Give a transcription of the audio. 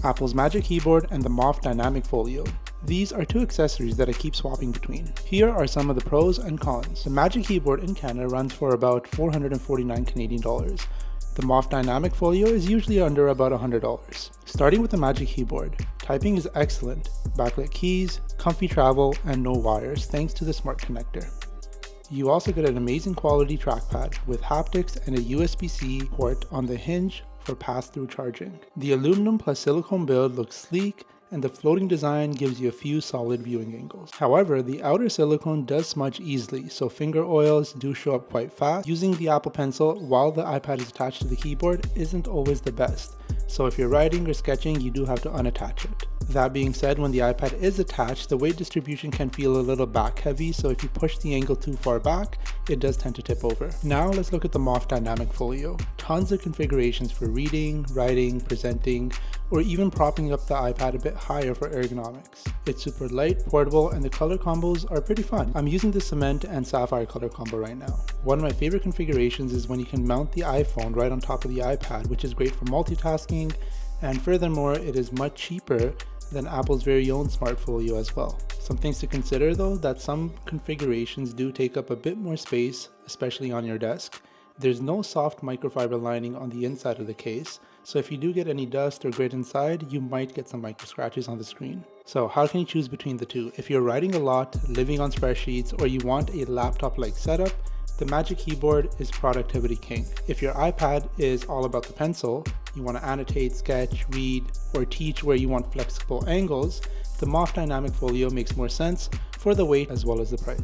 Apple's Magic Keyboard, and the MOFT Dynamic Folio. These are two accessories that I keep swapping between. Here are some of the pros and cons. The Magic Keyboard in Canada runs for about 449 Canadian dollars. The MOFT Dynamic Folio is usually under about $100. Starting with the Magic Keyboard, typing is excellent, backlit keys, comfy travel, and no wires thanks to the smart connector. You also get an amazing quality trackpad with haptics and a USB-C port on the hinge for pass-through charging. The aluminum plus silicone build looks sleek, and the floating design gives you a few solid viewing angles. However, the outer silicone does smudge easily, so finger oils do show up quite fast. Using the Apple Pencil while the iPad is attached to the keyboard isn't always the best, so if you're writing or sketching, you do have to unattach it. That being said, when the iPad is attached, the weight distribution can feel a little back heavy, so if you push the angle too far back, it does tend to tip over. Now let's look at the MOFT Dynamic Folio. Tons of configurations for reading, writing, presenting, or even propping up the iPad a bit higher for ergonomics. It's super light, portable, and the color combos are pretty fun. I'm using the cement and sapphire color combo right now. One of my favorite configurations is when you can mount the iPhone right on top of the iPad, which is great for multitasking, and furthermore, it is much cheaper than Apple's very own Smart Folio as well. Some things to consider though, that some configurations do take up a bit more space, especially on your desk. There's no soft microfiber lining on the inside of the case, so if you do get any dust or grit inside, you might get some micro scratches on the screen. So how can you choose between the two? If you're writing a lot, living on spreadsheets, or you want a laptop-like setup, the Magic Keyboard is productivity king. If your iPad is all about the pencil, you want to annotate, sketch, read, or teach where you want flexible angles, the MOFT Dynamic Folio makes more sense for the weight as well as the price.